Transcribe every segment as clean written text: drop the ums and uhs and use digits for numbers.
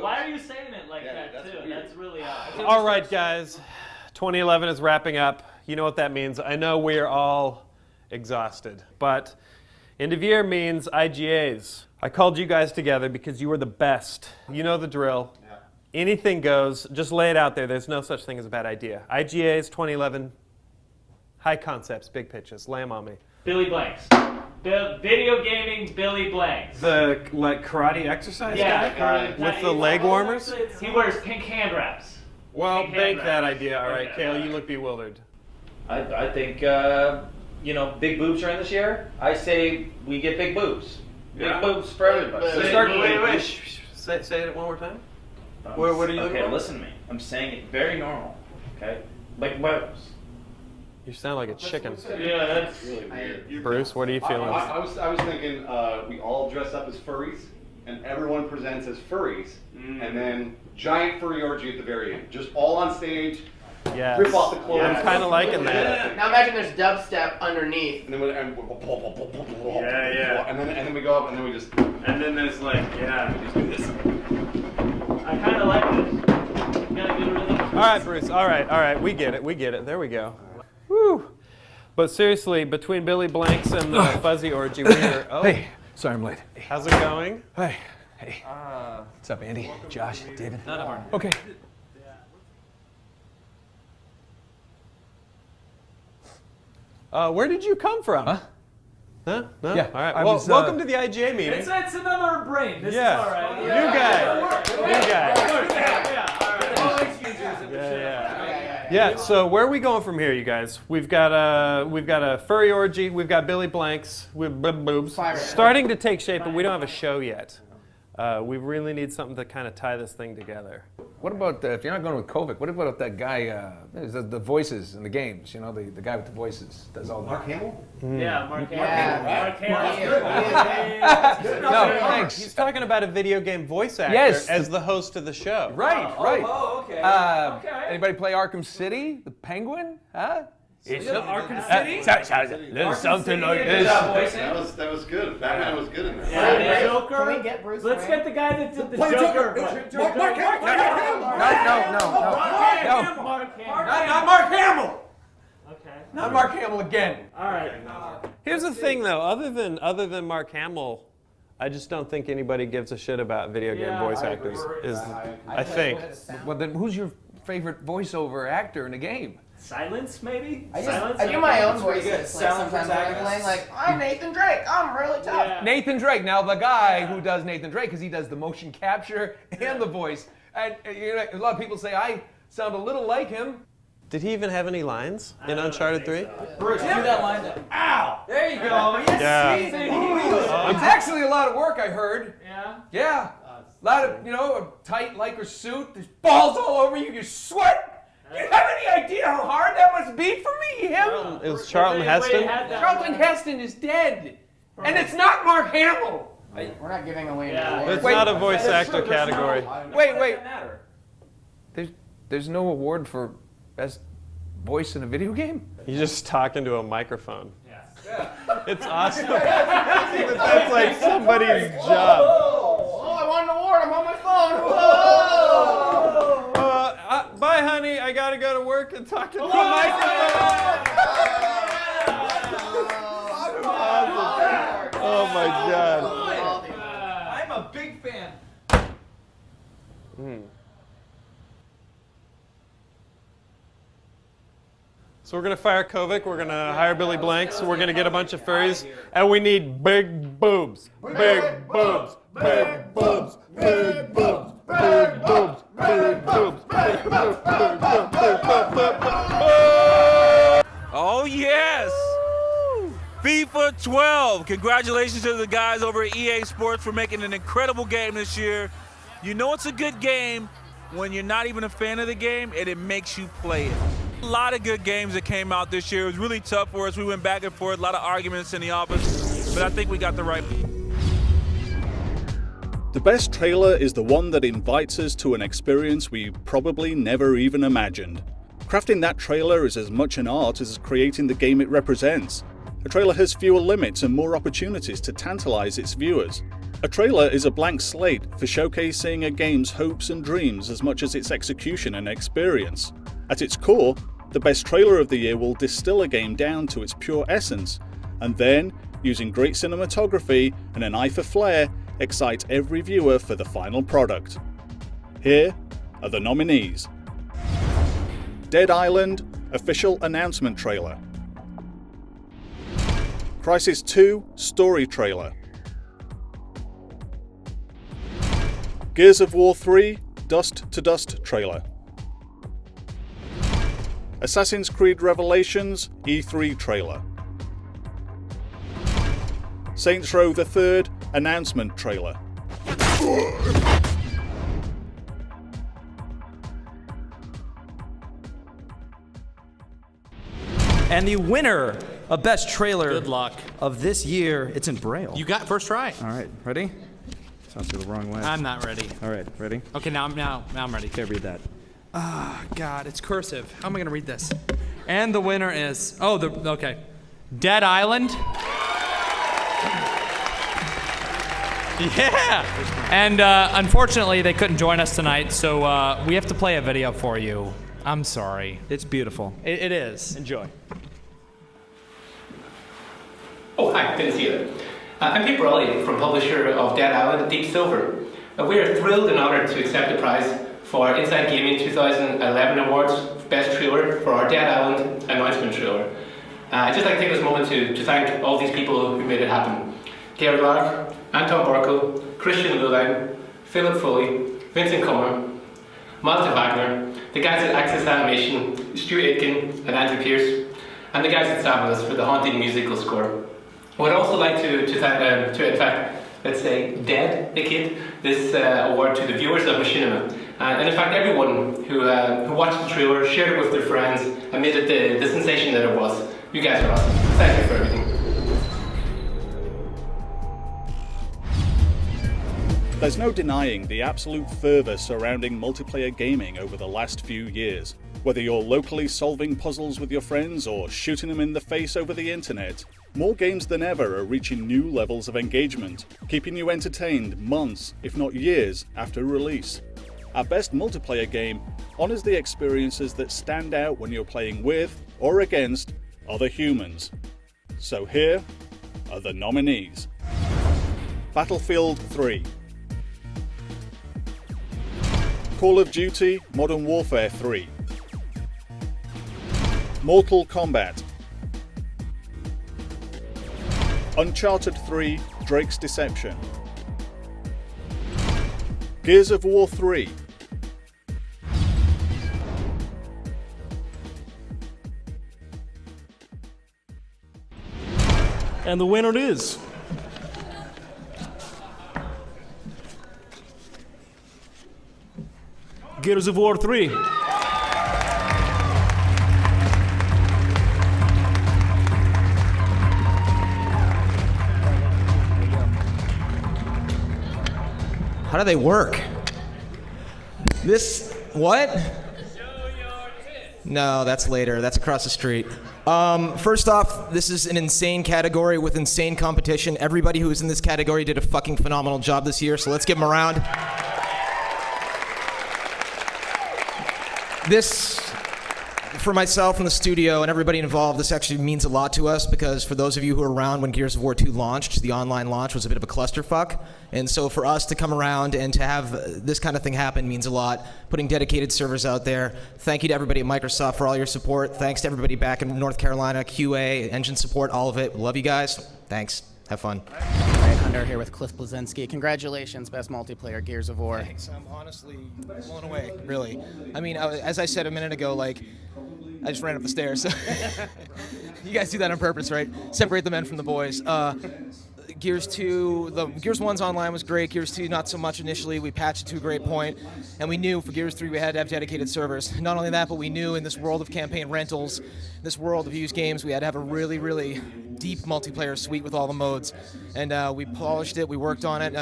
Why are you saying it like that too? Weird. That's really all right, guys. 2011 is wrapping up. You know what that means. I know we're all exhausted, but end of year means IGAs. I called you guys together because you were the best. You know the drill. Yeah. Anything goes. Just lay it out there. There's no such thing as a bad idea. IGAs 2011. High concepts, big pitches. Lay them on me. Billy Blanks. Video gaming Billy Blanks. The karate exercise guy? With the leg warmers? He wears pink hand wraps. Well, bake that idea. All right, Kale, you look bewildered. I think, big boobs are in this year. I say we get big boobs. Big boobs for everybody. Wait. Say it one more time. What are you looking for? Okay, listen to me. I'm saying it very normal. Okay? Like huevos. You sound like a chicken. Yeah, that's really weird. Bruce, what are you feeling? I was thinking we all dress up as furries, and everyone presents as furries, and then giant furry orgy at the very end. Just all on stage, rip off the clothes. I'm kind of liking that. Now imagine there's dubstep underneath. And then and then we go up, and then we just... And then there's like, we just do this. I kind of like this. You gotta get rid of all right, Bruce. All right. We get it. There we go. Woo! But seriously, between Billy Blanks and the fuzzy orgy, we're... Oh. Hey, sorry I'm late. How's it going? Hey. What's up, Andy? Josh? David? Okay. Where did you come from? Huh? Huh? No? Yeah, All right. I Well, was, welcome to the IGA meeting. It's another brain. This is Yeah. all right. New guy. Yeah, so where are we going from here, you guys? We've got a furry orgy, we've got Billy Blanks, with boobs. Starting to take shape, but we don't have a show yet. We really need something to kind of tie this thing together. What about, if you're not going with Kovic, what about that guy, the voices in the games, you know, the guy with the voices, does all the... Mark Hamill? Yeah, Mark Hamill. No, thanks. He's talking about a video game voice actor as the host of the show. Right. Oh, okay. Anybody play Arkham City, the Penguin? Huh? It's Arkham City? Something like this. That was good. Batman was good in there. Yeah, Joker. Can we get Bruce Let's Wayne? get the guy that did the Joker. No. Not Mark Hamill. Okay. Not Mark Hamill again. All right. Here's the thing, though. Other than Mark Hamill, I just don't think anybody gives a shit about video game voice actors. I think. Well, then who's your favorite voiceover actor in a game? Silence, maybe? I do my own voices. Like sometimes when I'm playing, like, I'm Nathan Drake. I'm really tough. Yeah. Nathan Drake. Now the guy who does Nathan Drake, because he does the motion capture and the voice, and a lot of people say I sound a little like him. Did he even have any lines in Uncharted 3? So. Bruce, do that line then. Ow! There you go. Yeah. It's actually a lot of work, I heard. Yeah? Yeah. A lot of, a tight Lycra suit. There's balls all over you. You sweat. Do you have any idea how hard that must be for me, him? It was Charlton Heston. Charlton Heston is dead. And it's not Mark Hamill. We're not giving away any It's awards. not a voice actor category. Wait. There's no award for best voice in a video game? You just talk into a microphone. Yeah. It's awesome. That's like somebody's job. Oh, I won an award. I'm on my phone. Whoa! Bye, honey. I gotta go to work and talk to the microphone. Oh my God. I'm a big fan. So we're gonna fire Kovic, we're gonna hire Billy Blanks, we're gonna get a bunch of furries, and we need big boobs. Big boobs. Big boobs. Big boobs. Big boobs. Big boobs. Big boobs. Oh yes! FIFA 12. Congratulations to the guys over at EA Sports for making an incredible game this year. You know it's a good game when you're not even a fan of the game and it makes you play it. A lot of good games that came out this year. It was really tough for us. We went back and forth, a lot of arguments in the office, but I think we got the right. The best trailer is the one that invites us to an experience we probably never even imagined. Crafting that trailer is as much an art as creating the game it represents. A trailer has fewer limits and more opportunities to tantalize its viewers. A trailer is a blank slate for showcasing a game's hopes and dreams as much as its execution and experience. At its core, the best trailer of the year will distill a game down to its pure essence, and then, using great cinematography and an eye for flair, excite every viewer for the final product. Here are the nominees. Dead Island Official Announcement Trailer. Crysis 2 Story Trailer. Gears of War 3 Dust to Dust Trailer. Assassin's Creed Revelations E3 Trailer. Saints Row the Third Announcement Trailer. And the winner of Best Trailer Good luck. of this year, it's in Braille. You got first try. All right, ready? Sounds the wrong way. I'm not ready. All right, ready? Okay, now I'm ready. Okay, read that. Oh, God, it's cursive. How am I going to read this? And the winner is, okay. Dead Island. Yeah! And unfortunately, they couldn't join us tonight, so we have to play a video for you. I'm sorry. It's beautiful. It is. Enjoy. Oh, hi, good to see you. I'm Pete Brawley from publisher of Dead Island, Deep Silver. We are thrilled and honoured to accept the prize for our Inside Gaming 2011 Awards Best Trailer for our Dead Island announcement trailer. I'd just like to take this moment to thank all these people who made it happen. Gary Lark, Anton Barco, Christian Luline, Philip Foley, Vincent Comer, Malte Wagner, the guys at Access Animation, Stuart Aitken and Andrew Pierce, and the guys at Savilus for the haunting musical score. I would also like to thank, in fact, let's say, dedicate this award to the viewers of Machinima. And in fact, everyone who watched the trailer, shared it with their friends, and made it the sensation that it was. You guys are awesome. Thank you for everything. There's no denying the absolute fervour surrounding multiplayer gaming over the last few years. Whether you're locally solving puzzles with your friends or shooting them in the face over the internet, more games than ever are reaching new levels of engagement, keeping you entertained months, if not years, after release. Our best multiplayer game honours the experiences that stand out when you're playing with or against other humans. So here are the nominees. Battlefield 3, Call of Duty Modern Warfare 3, Mortal Kombat, Uncharted 3 Drake's Deception, Gears of War 3, And the winner is... Gears of War 3. How do they work? This, what? No, that's later. That's across the street. First off, this is an insane category with insane competition. Everybody who is in this category did a fucking phenomenal job this year, so let's give them a round. This, for myself and the studio and everybody involved, this actually means a lot to us because for those of you who were around when Gears of War 2 launched, the online launch was a bit of a clusterfuck. And so for us to come around and to have this kind of thing happen means a lot. Putting dedicated servers out there. Thank you to everybody at Microsoft for all your support. Thanks to everybody back in North Carolina, QA, engine support, all of it. Love you guys. Thanks. Have fun. All right, Hunter here with Cliff Blazinski. Congratulations, best multiplayer Gears of War. Thanks. I'm honestly blown away, really. I mean, as I said a minute ago, like, I just ran up the stairs. So you guys do that on purpose, right? Separate the men from the boys. Gears 2, the Gears 1's online was great. Gears 2, not so much initially. We patched it to a great point. And we knew for Gears 3 we had to have dedicated servers. Not only that, but we knew in this world of campaign rentals, this world of used games, we had to have a really, really deep multiplayer suite with all the modes. And we polished it, we worked on it,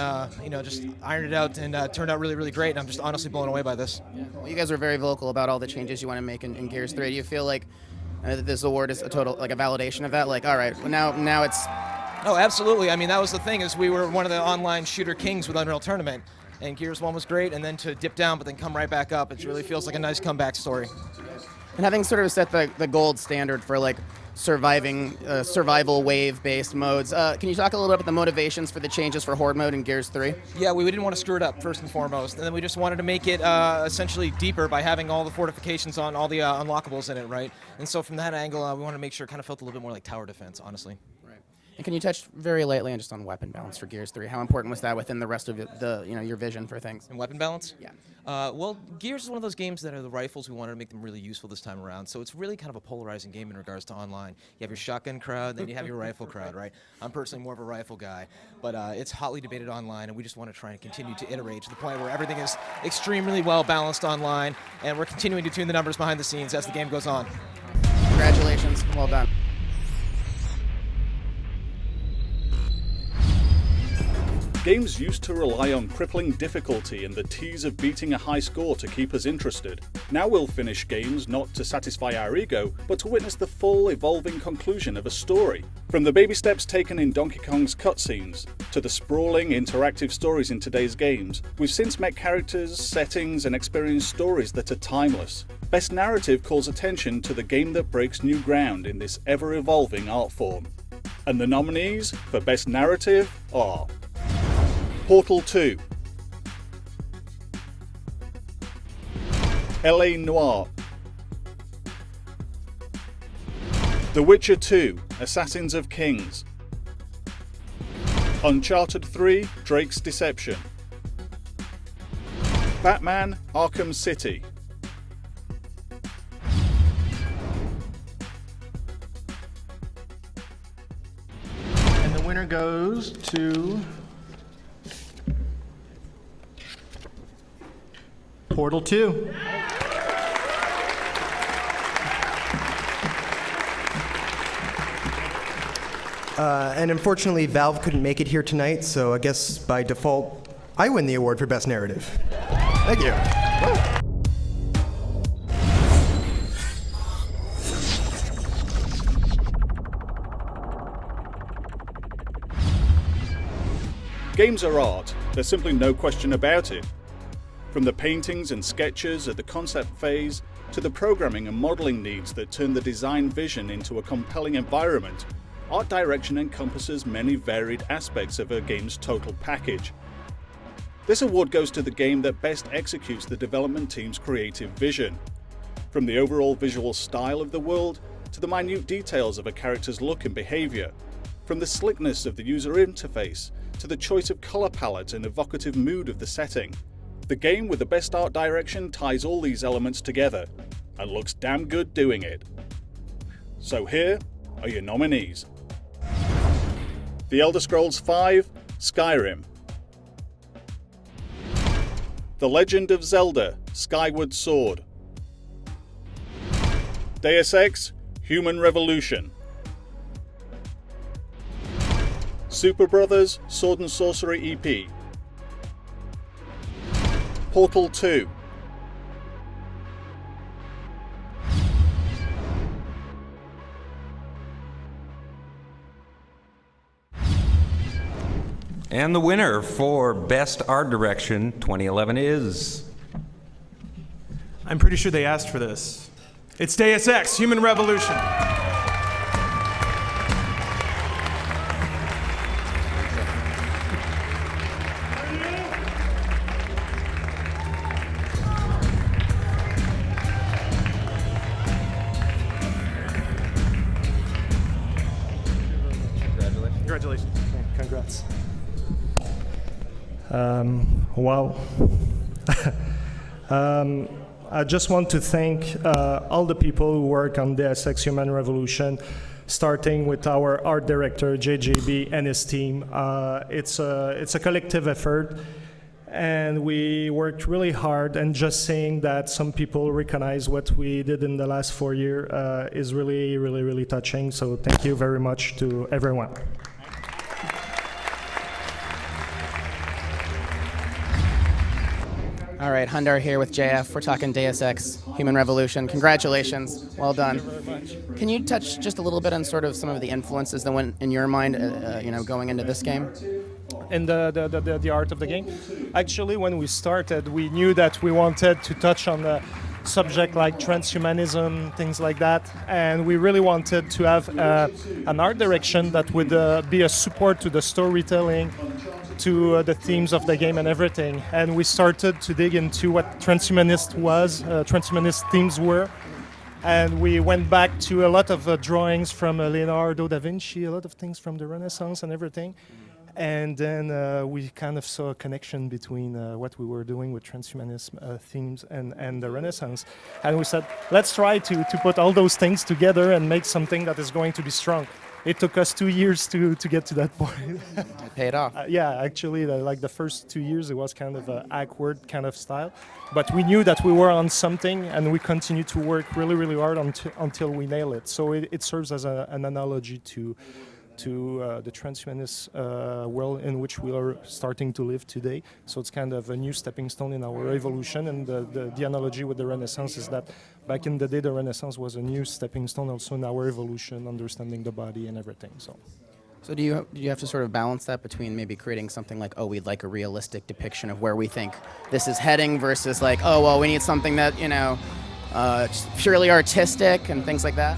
just ironed it out, and turned out really, really great. And I'm just honestly blown away by this. Yeah. Well, you guys were very vocal about all the changes you want to make in Gears 3. Do you feel like this award is a total, like a validation of that? Like, all right, well, now it's Oh, absolutely. I mean, that was the thing, is we were one of the online shooter kings with Unreal Tournament, and Gears 1 was great, and then to dip down but then come right back up, it really feels like a nice comeback story. And having sort of set the gold standard for like survival wave-based modes, can you talk a little bit about the motivations for the changes for Horde mode in Gears 3? Yeah, we didn't want to screw it up, first and foremost, and then we just wanted to make it essentially deeper by having all the fortifications on all the unlockables in it, right? And so from that angle, we wanted to make sure it kind of felt a little bit more like tower defense, honestly. And can you touch very lightly on just on weapon balance for Gears 3? How important was that within the rest of your vision for things? And weapon balance? Yeah. Well, Gears is one of those games that are the rifles. We wanted to make them really useful this time around. So it's really kind of a polarizing game in regards to online. You have your shotgun crowd, then you have your rifle crowd, right? I'm personally more of a rifle guy, but it's hotly debated online, and we just want to try and continue to iterate to the point where everything is extremely well balanced online, and we're continuing to tune the numbers behind the scenes as the game goes on. Congratulations. Well done. Games used to rely on crippling difficulty and the tease of beating a high score to keep us interested. Now we'll finish games not to satisfy our ego, but to witness the full, evolving conclusion of a story. From the baby steps taken in Donkey Kong's cutscenes, to the sprawling, interactive stories in today's games, we've since met characters, settings, and experienced stories that are timeless. Best Narrative calls attention to the game that breaks new ground in this ever-evolving art form. And the nominees for Best Narrative are Portal 2, L.A. Noire, The Witcher 2, Assassins of Kings, Uncharted 3, Drake's Deception, Batman Arkham City, and the winner goes to Portal 2. And unfortunately, Valve couldn't make it here tonight, so I guess by default, I win the award for Best Narrative. Thank you. Games are art, there's simply no question about it. From the paintings and sketches at the concept phase, to the programming and modeling needs that turn the design vision into a compelling environment, art direction encompasses many varied aspects of a game's total package. This award goes to the game that best executes the development team's creative vision. From the overall visual style of the world, to the minute details of a character's look and behavior, from the slickness of the user interface, to the choice of color palette and evocative mood of the setting. The game with the best art direction ties all these elements together, and looks damn good doing it. So here are your nominees. The Elder Scrolls V: Skyrim, The Legend of Zelda: Skyward Sword, Deus Ex: Human Revolution, Super Brothers Sword and Sorcery EP, Portal 2, and the winner for Best Art Direction 2011 is... I'm pretty sure they asked for this. It's Deus Ex: Human Revolution. Congratulations. Congrats. Wow. I just want to thank all the people who work on Deus Ex Human Revolution, starting with our art director, JJB, and his team. It's a collective effort, and we worked really hard, and just saying that some people recognize what we did in the last 4 years is really, really, really touching. So thank you very much to everyone. All right, Hundar here with JF. We're talking Deus Ex, Human Revolution. Congratulations. Well done. Thank you very much. Can you touch just a little bit on sort of some of the influences that went in your mind, going into this game? In the art of the game? Actually, when we started, we knew that we wanted to touch on the subject like transhumanism, things like that, and we really wanted to have an art direction that would be a support to the storytelling, to the themes of the game and everything. And we started to dig into what transhumanist themes were, and we went back to a lot of drawings from Leonardo da Vinci, a lot of things from the Renaissance and everything. And then we kind of saw a connection between what we were doing with transhumanism themes and the Renaissance. And we said, let's try to put all those things together and make something that is going to be strong. It took us 2 years to get to that point. It paid off. Yeah, actually, the first 2 years, it was kind of an awkward kind of style. But we knew that we were on something, and we continued to work really, really hard until we nail it. So it serves as an analogy to the transhumanist world in which we are starting to live today. So it's kind of a new stepping stone in our evolution, and the analogy with the Renaissance is that back in the day the Renaissance was a new stepping stone also in our evolution, understanding the body and everything. So do you have to sort of balance that between maybe creating something like, oh, we'd like a realistic depiction of where we think this is heading versus like, oh, well, we need something that, purely artistic and things like that?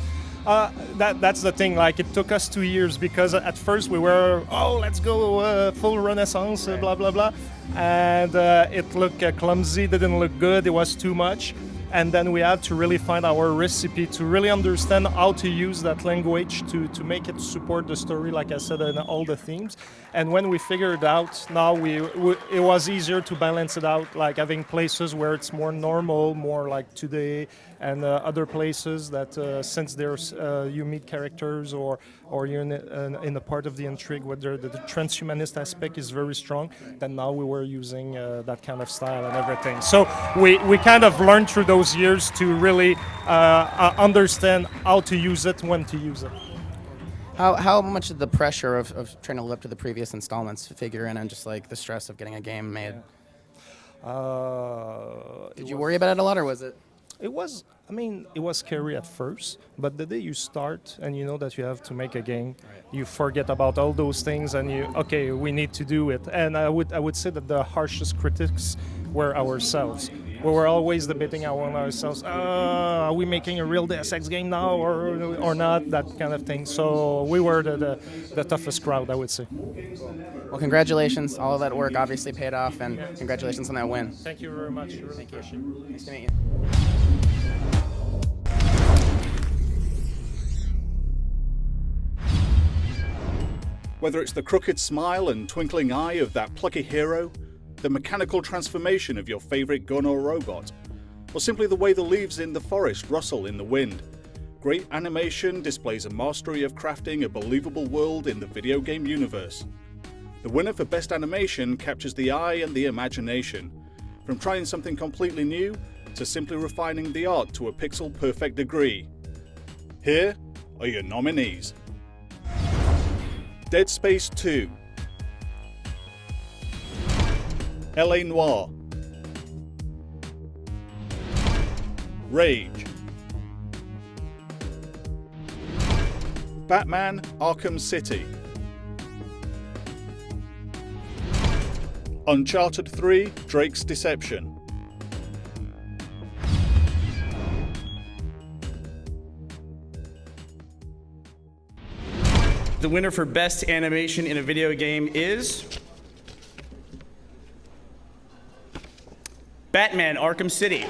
That's the thing. Like, it took us 2 years because at first we were, let's go full Renaissance, blah blah blah, and it looked clumsy, didn't look good, it was too much, and then we had to really find our recipe to really understand how to use that language to make it support the story, like I said, and all the themes. And when we figured out, now it was easier to balance it out, like having places where it's more normal, more like today, and other places that since there's you meet characters or you're in a part of the intrigue where the transhumanist aspect is very strong, then now we were using that kind of style and everything. So we kind of learned through those years to really understand how to use it, when to use it. How much did the pressure of trying to live up to the previous installments figure in, and just like the stress of getting a game made? Did you worry about it a lot, or was it? It was scary at first, but the day you start and you know that you have to make a game, you forget about all those things and we need to do it. And I would say that the harshest critics were ourselves. We were always debating among ourselves, are we making a real Deus Ex game now or not, that kind of thing. So we were the toughest crowd, I would say. Well, congratulations. All of that work obviously paid off, and congratulations on that win. Thank you very much. Thank you. Nice to meet you. Whether it's the crooked smile and twinkling eye of that plucky hero, the mechanical transformation of your favorite gun or robot, or simply the way the leaves in the forest rustle in the wind, great animation displays a mastery of crafting a believable world in the video game universe. The winner for Best Animation captures the eye and the imagination, from trying something completely new to simply refining the art to a pixel-perfect degree. Here are your nominees. Dead Space 2, L.A. Noire, Rage, Batman Arkham City, Uncharted 3 Drake's Deception, The winner for Best Animation in a Video Game is Batman Arkham City.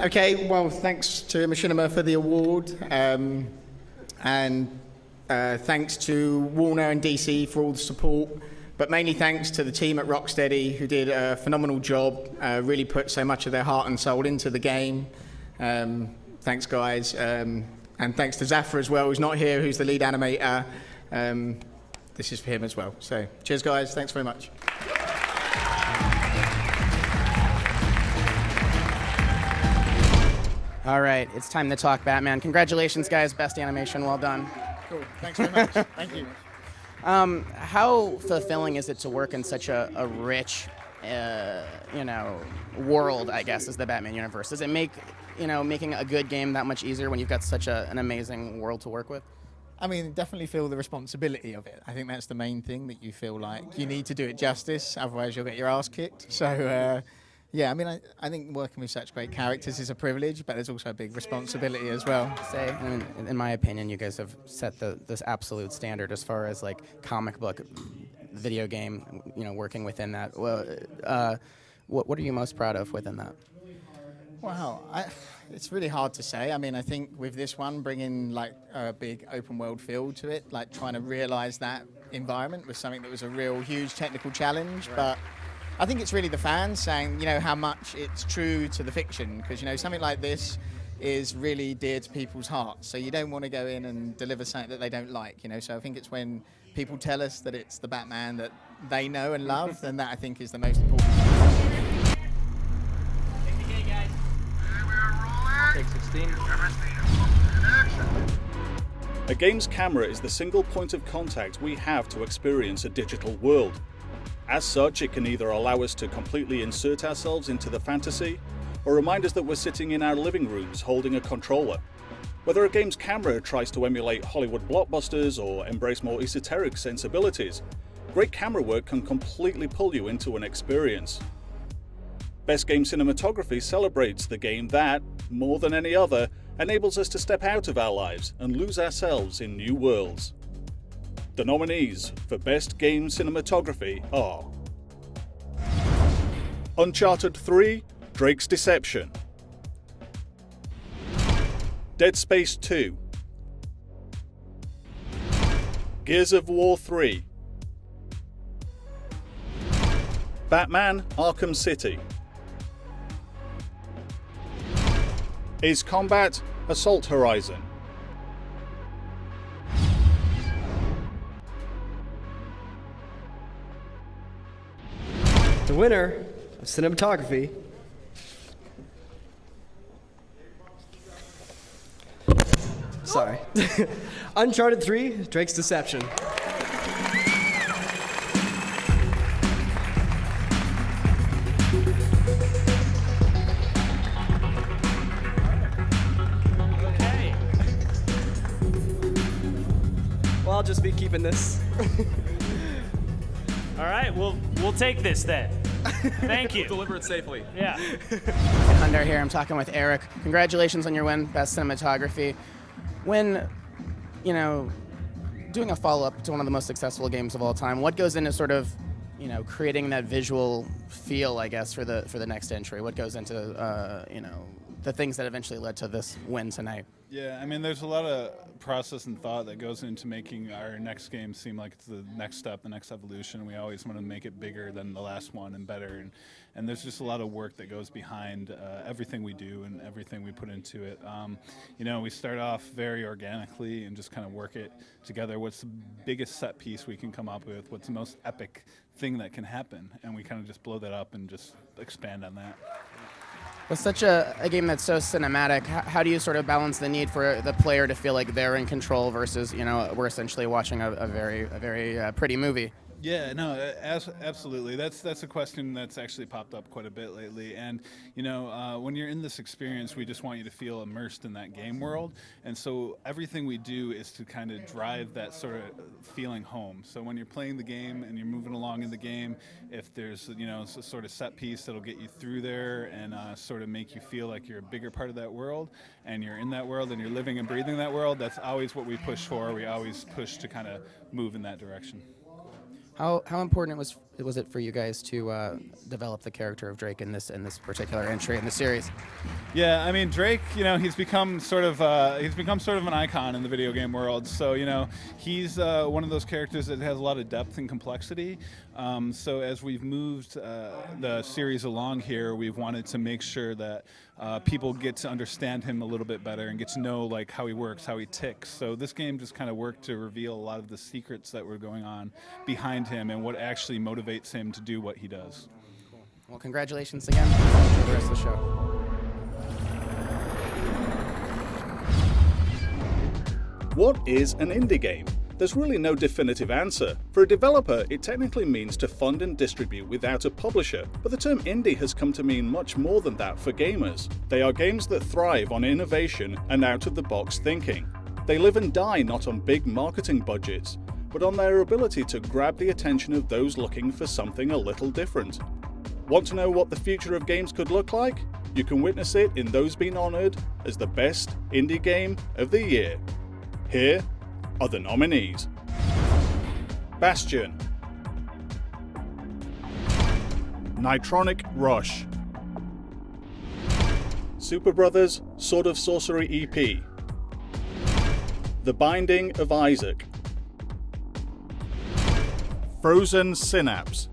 Okay, well, thanks to Machinima for the award, and thanks to Warner and DC for all the support, but mainly thanks to the team at Rocksteady who did a phenomenal job, really put so much of their heart and soul into the game. Thanks, guys. And thanks to Zafra as well, who's not here, who's the lead animator. This is for him as well. So cheers, guys. Thanks very much. All right, it's time to talk Batman. Congratulations, guys. Best animation. Well done. Cool. Thanks very much. Thank you. How fulfilling is it to work in such a rich, world, I guess, as the Batman universe? Does it make, making a good game that much easier when you've got such an amazing world to work with? I mean, definitely feel the responsibility of it. I think that's the main thing, that you feel like you need to do it justice, otherwise you'll get your ass kicked. So, yeah, I mean, I think working with such great characters is a privilege, but there's also a big responsibility as well. In my opinion, you guys have set this absolute standard as far as like comic book, video game, working within that. What are you most proud of within that? Wow, it's really hard to say. I mean, I think with this one, bringing like a big open world feel to it, like trying to realize that environment was something that was a real huge technical challenge, right. But I think it's really the fans saying, how much it's true to the fiction, because, something like this is really dear to people's hearts. So you don't want to go in and deliver something that they don't like, So I think it's when people tell us that it's the Batman that they know and love, then that I think is the most important. Take 16. A game's camera is the single point of contact we have to experience a digital world. As such, it can either allow us to completely insert ourselves into the fantasy, or remind us that we're sitting in our living rooms holding a controller. Whether a game's camera tries to emulate Hollywood blockbusters or embrace more esoteric sensibilities, great camera work can completely pull you into an experience. Best Game Cinematography celebrates the game that, more than any other, enables us to step out of our lives and lose ourselves in new worlds. The nominees for Best Game Cinematography are Uncharted 3: Drake's Deception, Dead Space 2, Gears of War 3, Batman: Arkham City, Ace Combat: Assault Horizon, the winner of cinematography sorry Uncharted 3: Drake's Deception. Okay. Well, I'll just be keeping this. All right, we'll take this then. Thank you. Deliver it safely. Yeah. Under here, I'm talking with Eric. Congratulations on your win, Best Cinematography. When, doing a follow-up to one of the most successful games of all time, what goes into sort of, creating that visual feel, I guess, for the next entry? What goes into, the things that eventually led to this win tonight? Yeah, I mean, there's a lot of process and thought that goes into making our next game seem like it's the next step, the next evolution. We always want to make it bigger than the last one and better. And there's just a lot of work that goes behind everything we do and everything we put into it. We start off very organically and just kind of work it together. What's the biggest set piece we can come up with? What's the most epic thing that can happen? And we kind of just blow that up and just expand on that. With such a game that's so cinematic, how do you sort of balance the need for the player to feel like they're in control versus, we're essentially watching a very pretty movie? Yeah, no, absolutely. That's a question that's actually popped up quite a bit lately. And when you're in this experience, we just want you to feel immersed in that game world. And so everything we do is to kind of drive that sort of feeling home. So when you're playing the game and you're moving along in the game, if there's a sort of set piece that'll get you through there and sort of make you feel like you're a bigger part of that world, and you're in that world and you're living and breathing that world, that's always what we push for. We always push to kind of move in that direction. How important was it for you guys to develop the character of Drake in this particular entry in the series? Yeah, I mean Drake, he's become sort of an icon in the video game world. So he's one of those characters that has a lot of depth and complexity. So as we've moved the series along here, we've wanted to make sure that people get to understand him a little bit better and get to know like how he works, how he ticks. So this game just kind of worked to reveal a lot of the secrets that were going on behind him and what actually motivates him to do what he does. Cool. Well, congratulations again. Enjoy the rest of the show. What is an indie game? There's really no definitive answer. For a developer, it technically means to fund and distribute without a publisher, but the term indie has come to mean much more than that for gamers. They are games that thrive on innovation and out-of-the-box thinking. They live and die not on big marketing budgets, but on their ability to grab the attention of those looking for something a little different. Want to know what the future of games could look like? You can witness it in those being honoured as the best indie game of the year. Here are the nominees. Bastion, Nitronic Rush, Super Brothers Sword of Sorcery EP, The Binding of Isaac, Frozen Synapse,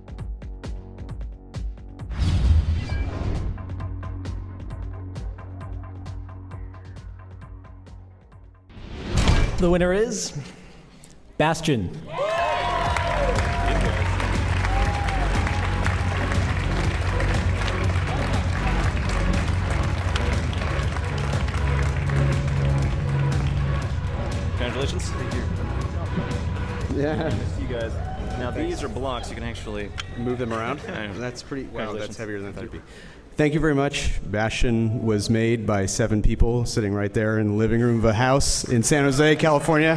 The winner is Bastion. Congratulations. Thank you. Yeah. You guys. Now these are blocks. You can actually move them around. That's pretty. Wow, that's heavier than I thought it'd be. Thank you very much. Bastion was made by 7 people sitting right there in the living room of a house in San Jose, California.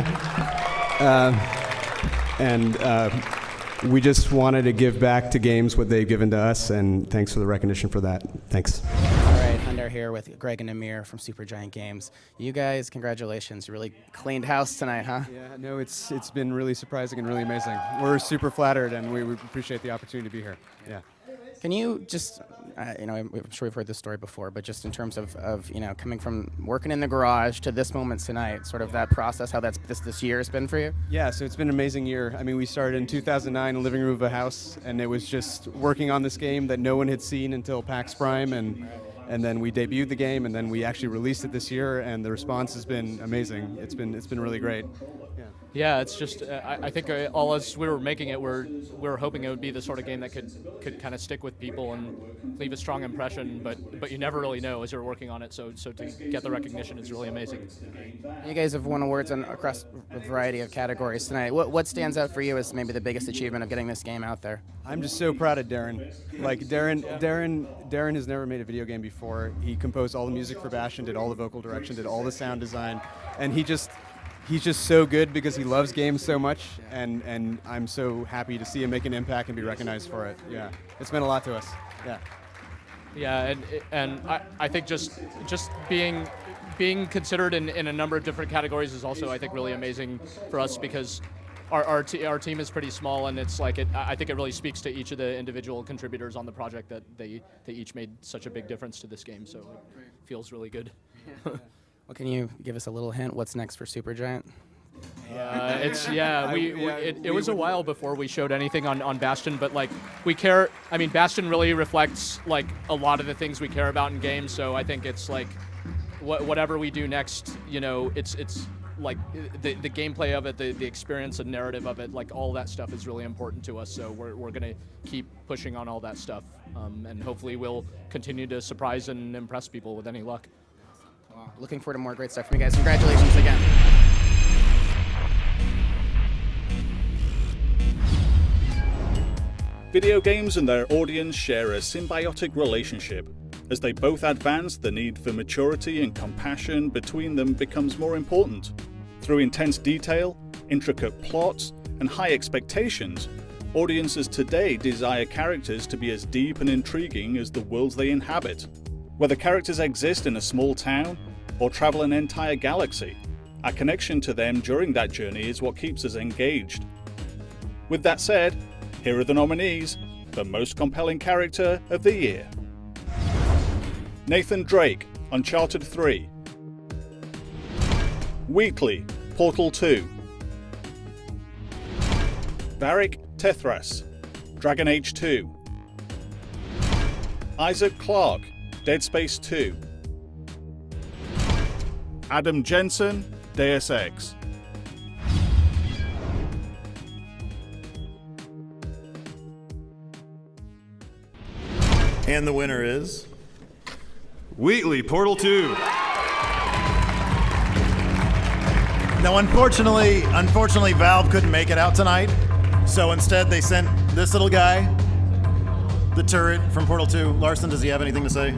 We just wanted to give back to games what they've given to us, and thanks for the recognition for that. Thanks. All right, Hunter here with Greg and Amir from Supergiant Games. You guys, congratulations. You really cleaned house tonight, huh? Yeah, no, it's been really surprising and really amazing. We're super flattered, and we appreciate the opportunity to be here. Yeah. Can you just, I'm sure we've heard this story before, but just in terms of coming from working in the garage to this moment tonight, sort of that process, how this year has been for you? Yeah, so it's been an amazing year. I mean, we started in 2009 in the living room of a house, and it was just working on this game that no one had seen until PAX Prime, and then we debuted the game, and then we actually released it this year, and the response has been amazing. It's been really great. Yeah, it's just I think all as we were making it, we were hoping it would be the sort of game that could kind of stick with people and leave a strong impression. But you never really know as you're working on it. So to get the recognition is really amazing. You guys have won awards across a variety of categories tonight. What stands out for you as maybe the biggest achievement of getting this game out there? I'm just so proud of Darren. Like Darren has never made a video game before. He composed all the music for Bastion, did all the vocal direction, did all the sound design, and he's just so good because he loves games so much, and I'm so happy to see him make an impact and be recognized for it. Yeah, it's meant a lot to us. Yeah. Yeah, and I think just being considered in a number of different categories is also, I think, really amazing for us because our team is pretty small, and it's like I think it really speaks to each of the individual contributors on the project that they each made such a big difference to this game. So it feels really good. Well, can you give us a little hint? What's next for Supergiant? It was a while before we showed anything on Bastion, but like we care. I mean, Bastion really reflects like a lot of the things we care about in games. So I think it's like whatever we do next, it's like the gameplay of it, the experience and narrative of it, like all that stuff is really important to us. So we're gonna keep pushing on all that stuff, and hopefully we'll continue to surprise and impress people with any luck. Looking forward to more great stuff from you guys. Congratulations again. Video games and their audience share a symbiotic relationship. As they both advance, the need for maturity and compassion between them becomes more important. Through intense detail, intricate plots, and high expectations, audiences today desire characters to be as deep and intriguing as the worlds they inhabit. Whether characters exist in a small town or travel an entire galaxy, our connection to them during that journey is what keeps us engaged. With that said, Here are the nominees for Most Compelling Character of the Year. Nathan Drake, Uncharted 3. Wheatley, Portal 2. Varric Tethras, Dragon Age 2. Isaac Clarke, Dead Space 2. Adam Jensen, Deus Ex. And the winner is Wheatley, Portal 2. Now, unfortunately, Valve couldn't make it out tonight, so instead they sent this little guy, the turret from Portal 2. Larson, does he have anything to say?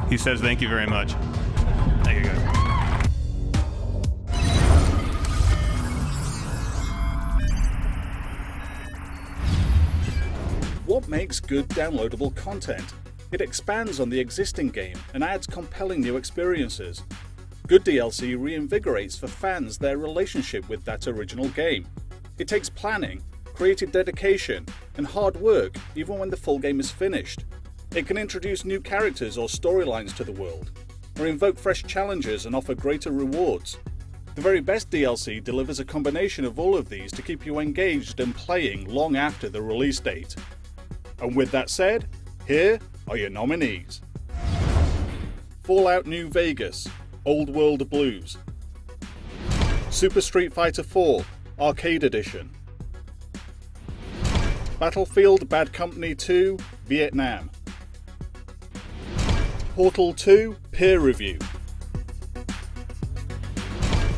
He says thank you very much. Thank you, guys. What makes good downloadable content? It expands on the existing game and adds compelling new experiences. Good DLC reinvigorates for fans their relationship with that original game. It takes planning, creative dedication, and hard work even when the full game is finished. It can introduce new characters or storylines to the world, or invoke fresh challenges and offer greater rewards. The very best DLC delivers a combination of all of these to keep you engaged and playing long after the release date. And with that said, here are your nominees. Fallout New Vegas, Old World Blues. Super Street Fighter 4, Arcade Edition. Battlefield Bad Company 2, Vietnam. Portal 2, Peer Review.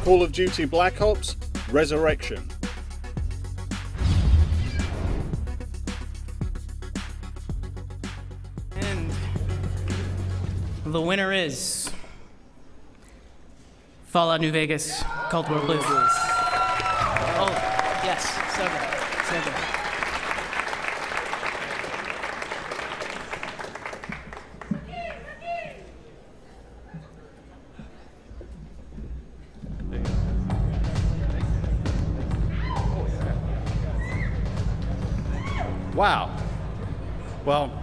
Call of Duty Black Ops, Resurrection. And the winner is Fallout New Vegas, Cold War Blues. Oh, yes, so good, so good. Wow. Well,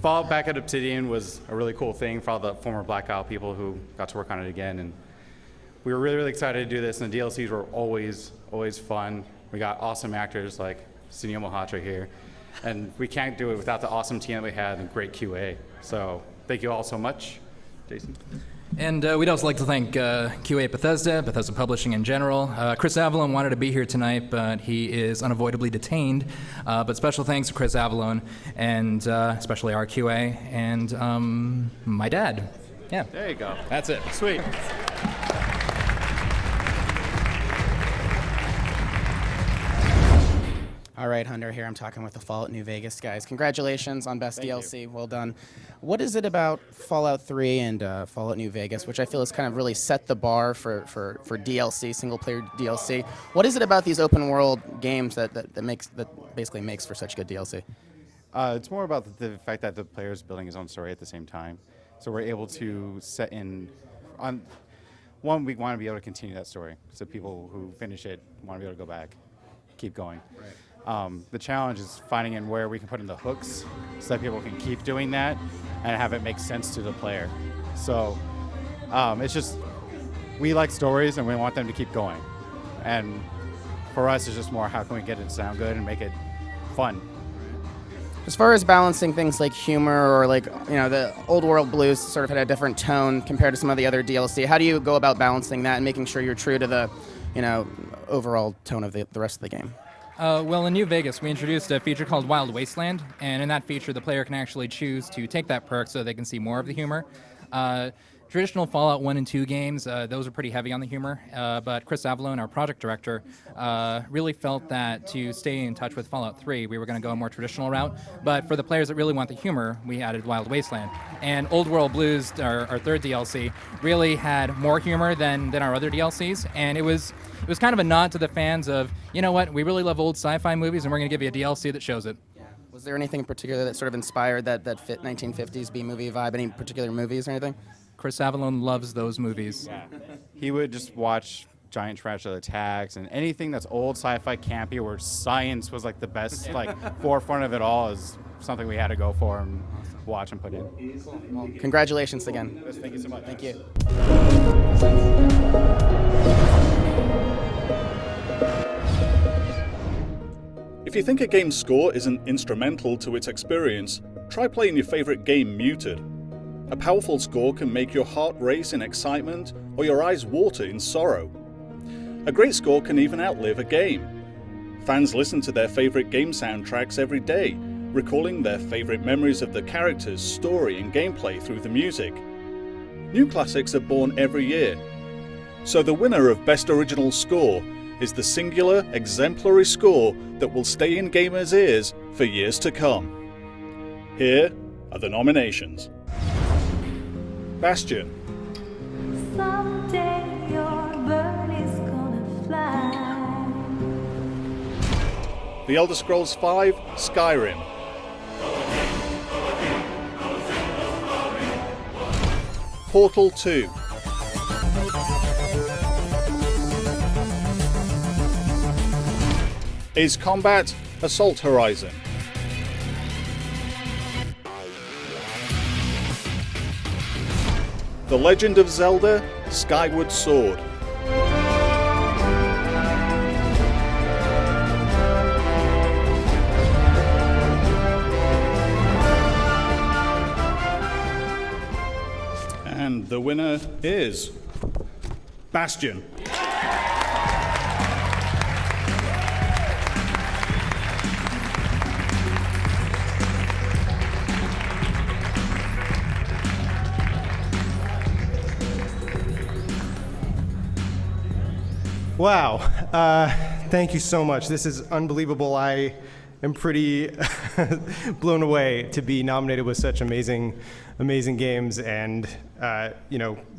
Fallout back at Obsidian was a really cool thing for all the former Black Isle people who got to work on it again. And we were really, really excited to do this. And the DLCs were always fun. We got awesome actors like Sunil Mohatra here. And we can't do it without the awesome team that we had and great QA. So thank you all so much. Jason? And we'd also like to thank QA at Bethesda Publishing in general. Chris Avalone wanted to be here tonight, but he is unavoidably detained. But special thanks to Chris Avalone, and especially our QA, and my dad. Yeah. There you go. That's it. Sweet. All right, Hunter here. I'm talking with the Fallout New Vegas guys. Congratulations on Best DLC. Well done. What is it about Fallout 3 and Fallout New Vegas, which I feel has kind of really set the bar for DLC, single-player DLC? What is it about these open-world games that basically makes for such good DLC? It's more about the fact that the player is building his own story at the same time. So we're able to set in on one. We want to be able to continue that story, so people who finish it want to be able to go back, keep going. Right. The challenge is finding in where we can put in the hooks so that people can keep doing that and have it make sense to the player. So it's just, we like stories and we want them to keep going. And for us, it's just more how can we get it to sound good and make it fun. As far as balancing things like humor or the Old World Blues sort of had a different tone compared to some of the other DLC, how do you go about balancing that and making sure you're true to the overall tone of the rest of the game? Well, in New Vegas, we introduced a feature called Wild Wasteland, and in that feature, the player can actually choose to take that perk so they can see more of the humor. Traditional Fallout 1 and 2 games, those are pretty heavy on the humor, but Chris Avalone, our project director, really felt that to stay in touch with Fallout 3, we were going to go a more traditional route, but for the players that really want the humor, we added Wild Wasteland. And Old World Blues, our third DLC, really had more humor than our other DLCs, and it was kind of a nod to the fans of, you know what, we really love old sci-fi movies, and we're going to give you a DLC that shows it. Was there anything in particular that sort of inspired that fit 1950s B-movie vibe? Any particular movies or anything? Chris Avalone loves those movies. Yeah. He would just watch giant tarantula attacks and anything that's old sci-fi campy where science was like the best like forefront of it all is something we had to go for and watch and put in. Well, congratulations again. Yes, thank you so much. Thank you. If you think a game's score isn't instrumental to its experience, try playing your favorite game muted. A powerful score can make your heart race in excitement or your eyes water in sorrow. A great score can even outlive a game. Fans listen to their favorite game soundtracks every day, recalling their favorite memories of the characters, story, and gameplay through the music. New classics are born every year. So the winner of Best Original Score is the singular, exemplary score that will stay in gamers' ears for years to come. Here are the nominations. Bastion, Someday your bird is gonna fly. The Elder Scrolls V Skyrim, Portal 2, Ace Combat Assault Horizon, The Legend of Zelda Skyward Sword, and the winner is Bastion. Wow. Thank you so much. This is unbelievable. I am pretty blown away to be nominated with such amazing games. And,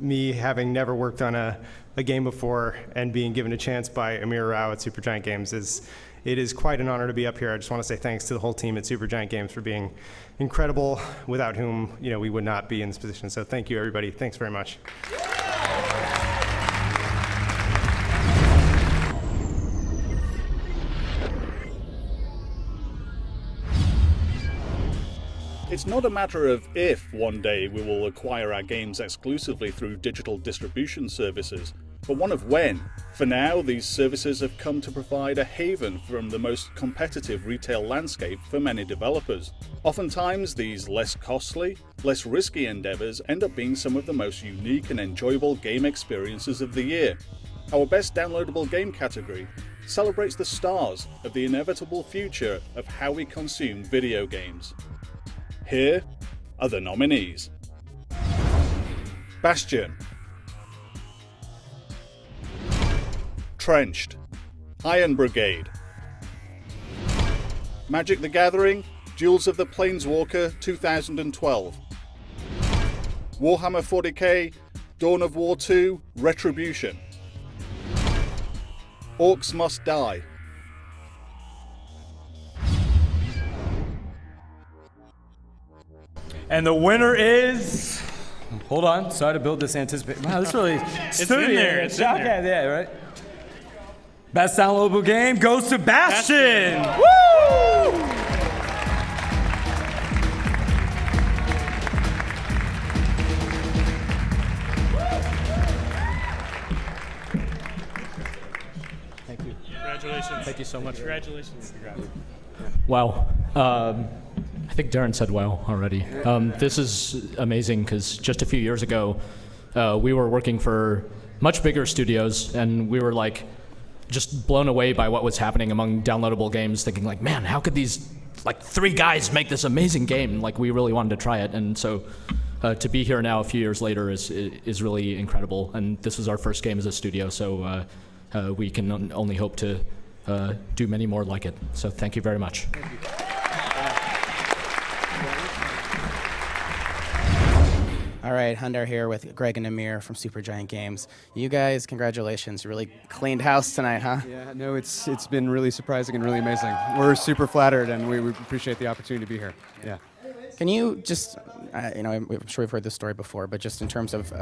me having never worked on a game before and being given a chance by Amir Rao at Supergiant Games it is quite an honor to be up here. I just want to say thanks to the whole team at Supergiant Games for being incredible, without whom, we would not be in this position. So thank you, everybody. Thanks very much. It's not a matter of if one day we will acquire our games exclusively through digital distribution services, but one of when. For now, these services have come to provide a haven from the most competitive retail landscape for many developers. Oftentimes, these less costly, less risky endeavors end up being some of the most unique and enjoyable game experiences of the year. Our best downloadable game category celebrates the stars of the inevitable future of how we consume video games. Here are the nominees. Bastion, Trenched, Iron Brigade, Magic the Gathering, Duels of the Planeswalker 2012, Warhammer 40k, Dawn of War 2, Retribution, Orcs Must Die, and the winner is... Hold on, sorry to build this anticipation. Wow, this really... It's in there, it's in there. Yeah, right? Best downloadable game goes to Bastion! Woo! Thank you. Congratulations. Thank you so much. Congratulations. Wow. I think Darren said wow already. This is amazing because just a few years ago, we were working for much bigger studios, and we were like just blown away by what was happening among downloadable games, thinking like, man, how could these like 3 guys make this amazing game? Like, we really wanted to try it, and so to be here now a few years later is really incredible. And this is our first game as a studio, so we can only hope to do many more like it. So thank you very much. Thank you. All right, Hundar here with Greg and Amir from Supergiant Games. You guys, congratulations. You really cleaned house tonight, huh? Yeah, no, it's been really surprising and really amazing. We're super flattered, and we appreciate the opportunity to be here. Yeah. Can you just, I'm sure we've heard this story before, but just in terms of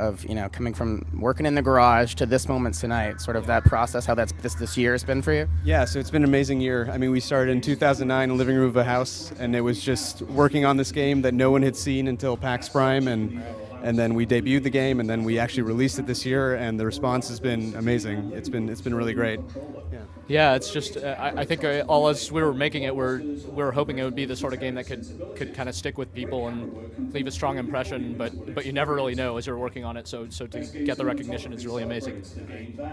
coming from working in the garage to this moment tonight, sort of that process, how this year has been for you? Yeah, so it's been an amazing year. I mean, we started in 2009 in the living room of a house, and it was just working on this game that no one had seen until PAX Prime, and then we debuted the game, and then we actually released it this year, and the response has been amazing. It's been really great. Yeah, it's just I think all as we were making it, we were hoping it would be the sort of game that could kind of stick with people and leave a strong impression. But you never really know as you're working on it. So to get the recognition is really amazing.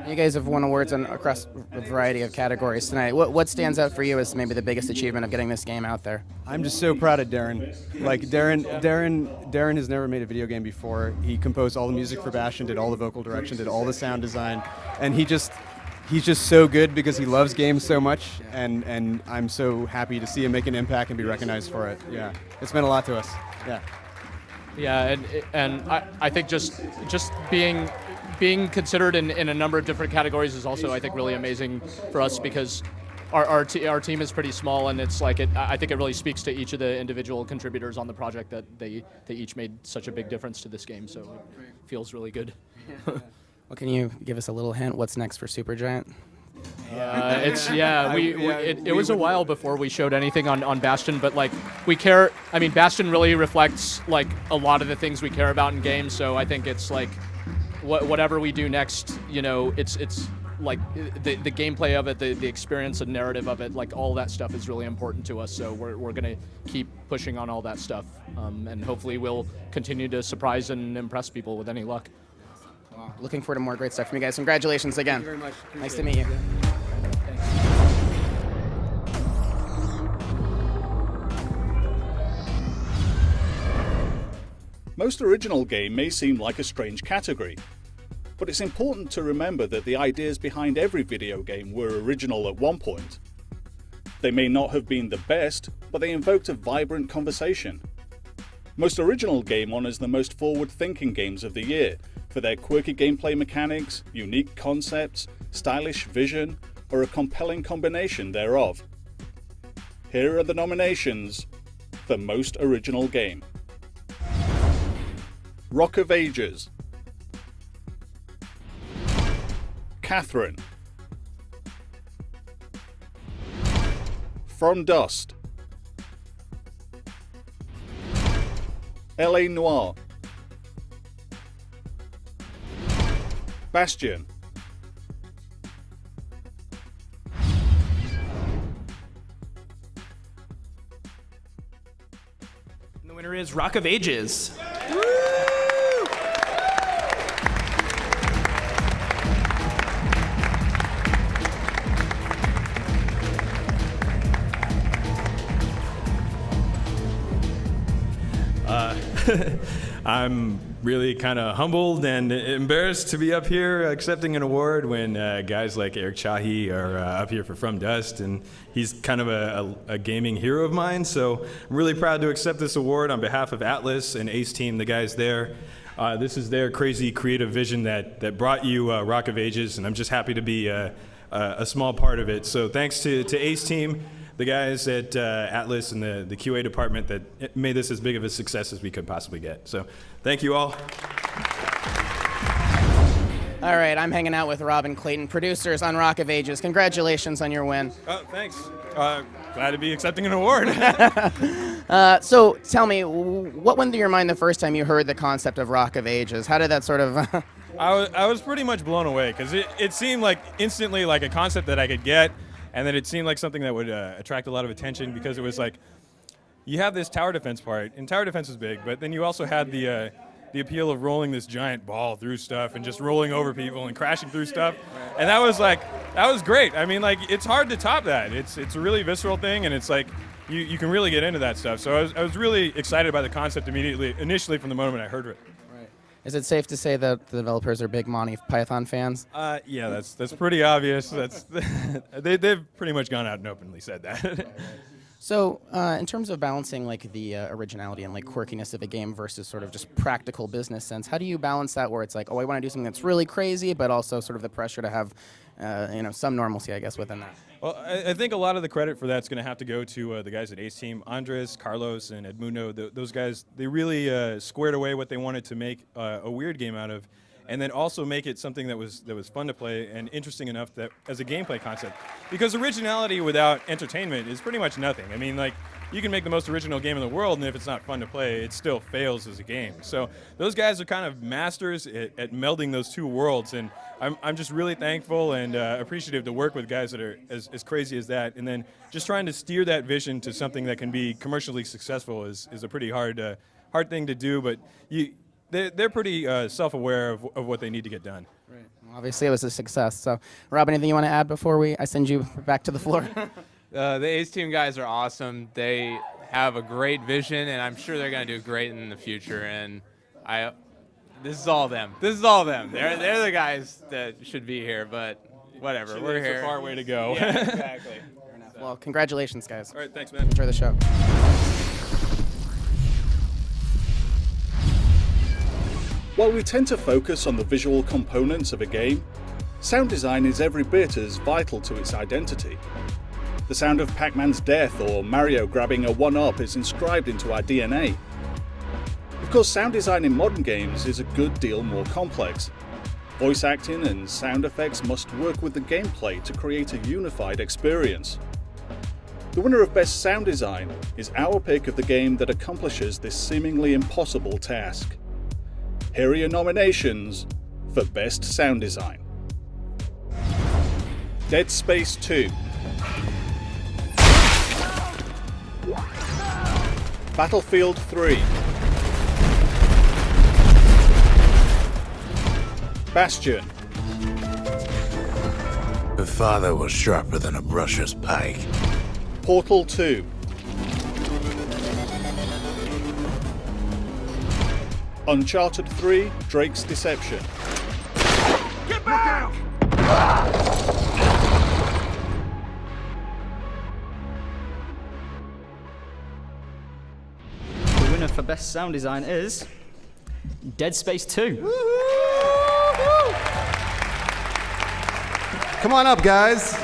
You guys have won awards across a variety of categories tonight. What stands out for you as maybe the biggest achievement of getting this game out there? I'm just so proud of Darren. Like Darren has never made a video game before. He composed all the music for Bastion, did all the vocal direction, did all the sound design, and he's just so good because he loves games so much, and I'm so happy to see him make an impact and be recognized for it. Yeah, it's meant a lot to us. Yeah. Yeah, and I think just being considered in a number of different categories is also, I think, really amazing for us because our team is pretty small, and it's like I think it really speaks to each of the individual contributors on the project that they each made such a big difference to this game. So it feels really good. Well, can you give us a little hint? What's next for Supergiant? It was a while before we showed anything on Bastion, but like we care. I mean, Bastion really reflects like a lot of the things we care about in games. So I think it's like whatever we do next, it's like the gameplay of it, the experience and narrative of it, like all that stuff is really important to us. So we're gonna keep pushing on all that stuff, and hopefully we'll continue to surprise and impress people with any luck. Looking forward to more great stuff from you guys. Congratulations again. Thank you very much. Nice to meet you. Most original game may seem like a strange category, but it's important to remember that the ideas behind every video game were original at one point. They may not have been the best, but they invoked a vibrant conversation. Most original game honors the most forward-thinking games of the year for their quirky gameplay mechanics, unique concepts, stylish vision, or a compelling combination thereof. Here are the nominations for Most Original Game. Rock of Ages, Catherine, From Dust, L.A. Noire, Bastion, And the winner is Rock of Ages. I'm really kind of humbled and embarrassed to be up here accepting an award when guys like Eric Chahi are up here for From Dust, and he's kind of a gaming hero of mine. So I'm really proud to accept this award on behalf of Atlas and Ace Team, the guys there. This is their crazy creative vision that brought you Rock of Ages, and I'm just happy to be a small part of it. So thanks to Ace Team, the guys at Atlas and the QA department that made this as big of a success as we could possibly get. So thank you all. All right, I'm hanging out with Rob and Clayton, producers on Rock of Ages. Congratulations on your win. Oh, thanks. Glad to be accepting an award. So tell me, what went through your mind the first time you heard the concept of Rock of Ages? How did that sort of... I was pretty much blown away because it seemed like instantly like a concept that I could get. And then it seemed like something that would attract a lot of attention because it was like, you have this tower defense part, and tower defense is big, but then you also had the appeal of rolling this giant ball through stuff and just rolling over people and crashing through stuff. And that was great. I mean, like, it's hard to top that. It's a really visceral thing, and it's like, you can really get into that stuff. So I was really excited by the concept initially from the moment I heard it. Is it safe to say that the developers are big Monty Python fans? Yeah, that's pretty obvious. They've pretty much gone out and openly said that. So, in terms of balancing like the originality and like quirkiness of a game versus sort of just practical business sense, how do you balance that where it's like, oh, I want to do something that's really crazy, but also sort of the pressure to have, some normalcy, I guess, within that. Well, I think a lot of the credit for that's going to have to go to the guys at Ace Team, Andres, Carlos, and Edmundo. Those guys, they really squared away what they wanted to make a weird game out of, and then also make it something that was fun to play and interesting enough that as a gameplay concept. Because originality without entertainment is pretty much nothing. I mean, like, you can make the most original game in the world, and if it's not fun to play, it still fails as a game. So those guys are kind of masters at melding those two worlds, and I'm just really thankful and appreciative to work with guys that are as crazy as that. And then just trying to steer that vision to something that can be commercially successful is a pretty hard thing to do, but they're pretty self-aware of what they need to get done. Right. Well, obviously, it was a success. So, Rob, anything you want to add before I send you back to the floor? The Ace Team guys are awesome. They have a great vision, and I'm sure they're going to do great in the future. And this is all them. This is all them. They're the guys that should be here, but whatever. We're here. It's a far way to go. Yeah, exactly. Fair enough. Well, congratulations, guys. All right, thanks, man. Enjoy the show. While we tend to focus on the visual components of a game, sound design is every bit as vital to its identity. The sound of Pac-Man's death or Mario grabbing a 1-up is inscribed into our DNA. Of course, sound design in modern games is a good deal more complex. Voice acting and sound effects must work with the gameplay to create a unified experience. The winner of Best Sound Design is our pick of the game that accomplishes this seemingly impossible task. Here are your nominations for Best Sound Design. Dead Space 2, Battlefield 3, Bastion, Her father was sharper than a brusher's pike. Portal 2, Uncharted 3, Drake's Deception, Get back! The winner for Best Sound Design is Dead Space 2. Come on up, guys. Of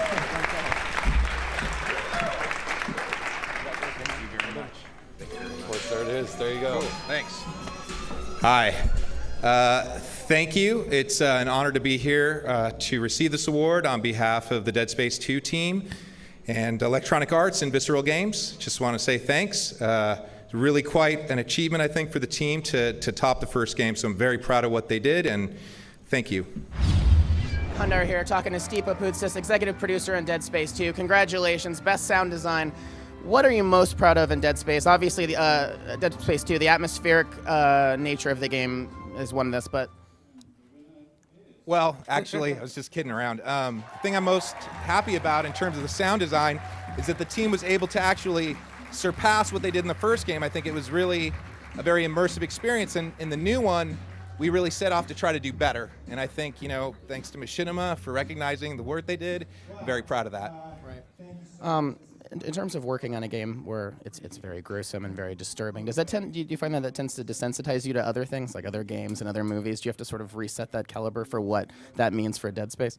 course, there it is. There you go. Thanks. Hi. Thank you. It's an honor to be here to receive this award on behalf of the Dead Space 2 team and Electronic Arts and Visceral Games. Just want to say thanks. It's really quite an achievement, I think, for the team to top the first game, so I'm very proud of what they did, and thank you. Hundar here, talking to Stipa Poutsas, executive producer in Dead Space 2. Congratulations, Best Sound Design. What are you most proud of in Dead Space? Obviously, the Dead Space 2, the atmospheric nature of the game is one of this, but... Well, actually, I was just kidding around. The thing I'm most happy about in terms of the sound design is that the team was able to actually surpass what they did in the first game. I think it was really a very immersive experience, and in the new one, we really set off to try to do better. And I think, thanks to Machinima for recognizing the work they did, I'm very proud of that. Right. In terms of working on a game where it's very gruesome and very disturbing, does that do you find that tends to desensitize you to other things, like other games and other movies? Do you have to sort of reset that caliber for what that means for Dead Space?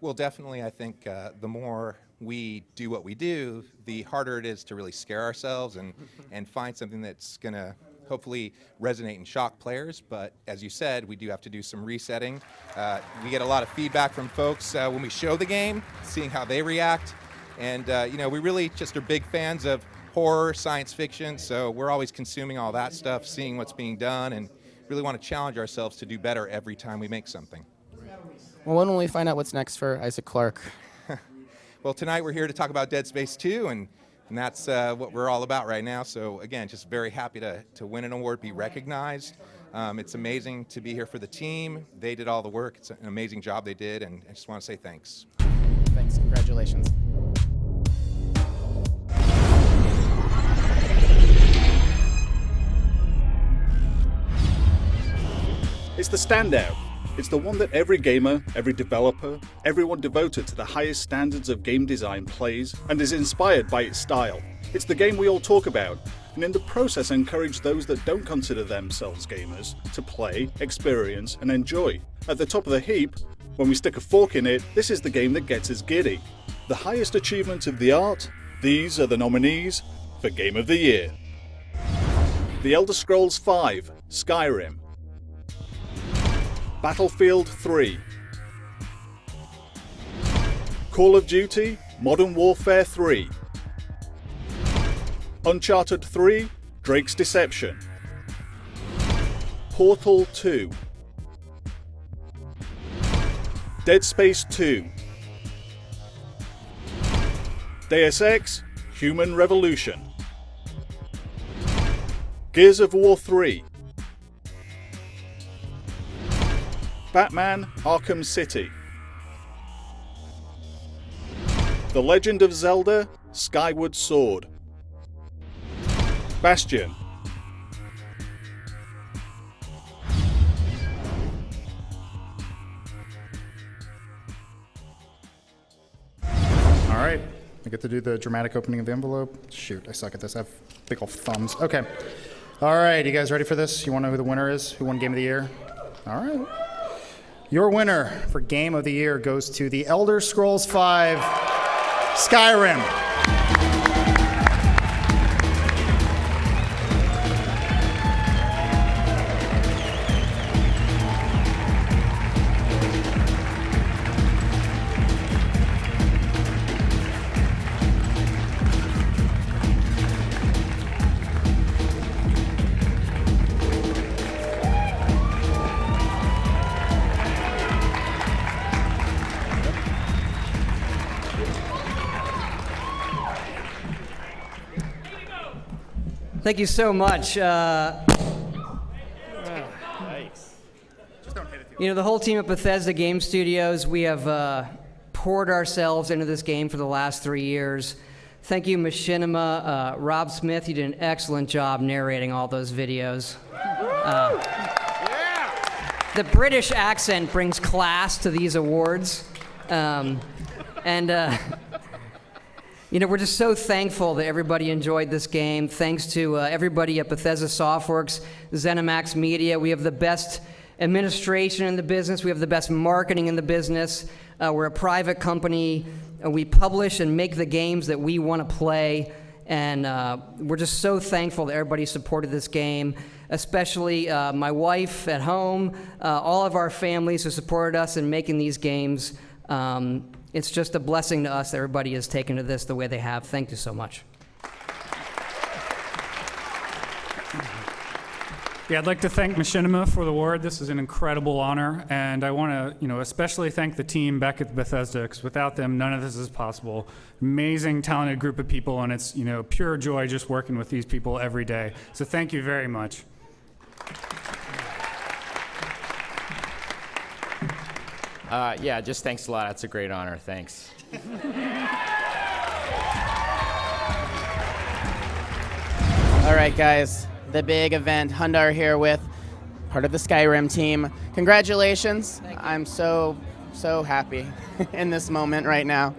Well, definitely, I think the more we do what we do, the harder it is to really scare ourselves and find something that's going to hopefully resonate and shock players. But as you said, we do have to do some resetting. We get a lot of feedback from folks when we show the game, seeing how they react. And, we really just are big fans of horror, science fiction, so we're always consuming all that stuff, seeing what's being done, and really want to challenge ourselves to do better every time we make something. Well, when will we find out what's next for Isaac Clarke? Well, tonight we're here to talk about Dead Space 2, and that's what we're all about right now. So, again, just very happy to win an award, be recognized. It's amazing to be here for the team. They did all the work. It's an amazing job they did, and I just want to say thanks. Thanks. Congratulations. It's the standout. It's the one that every gamer, every developer, everyone devoted to the highest standards of game design plays and is inspired by its style. It's the game we all talk about, and in the process encourage those that don't consider themselves gamers to play, experience, and enjoy. At the top of the heap, When we stick a fork in it, this is the game that gets us giddy. The highest achievement of the art, these are the nominees for Game of the Year. The Elder Scrolls V: Skyrim, Battlefield 3, Call of Duty: Modern Warfare 3, Uncharted 3: Drake's Deception, Portal 2, Dead Space 2, Deus Ex: Human Revolution, Gears of War 3, Batman: Arkham City, The Legend of Zelda: Skyward Sword, Bastion, All right, I get to do the dramatic opening of the envelope. Shoot, I suck at this. I have big old thumbs. Okay. All right, you guys ready for this? You want to know who the winner is? Who won Game of the Year? All right. Your winner for Game of the Year goes to The Elder Scrolls V: Skyrim. Thank you so much. You know, the whole team at Bethesda Game Studios, we have poured ourselves into this game for the last 3 years. Thank you, Machinima. Rob Smith, you did an excellent job narrating all those videos. The British accent brings class to these awards. You know, we're just so thankful that everybody enjoyed this game. Thanks to everybody at Bethesda Softworks, ZeniMax Media. We have the best administration in the business. We have the best marketing in the business. We're a private company. We publish and make the games that we want to play. And we're just so thankful that everybody supported this game, especially my wife at home, all of our families who supported us in making these games. It's just a blessing to us that everybody has taken to this the way they have. Thank you so much. Yeah, I'd like to thank Machinima for the award. This is an incredible honor, and I want to, especially thank the team back at Bethesda, because without them, none of this is possible. Amazing, talented group of people, and it's, pure joy just working with these people every day. So thank you very much. Yeah, just thanks a lot. That's a great honor. Thanks. All right, guys. The big event. Hundar here with part of the Skyrim team. Congratulations. I'm so happy in this moment right now.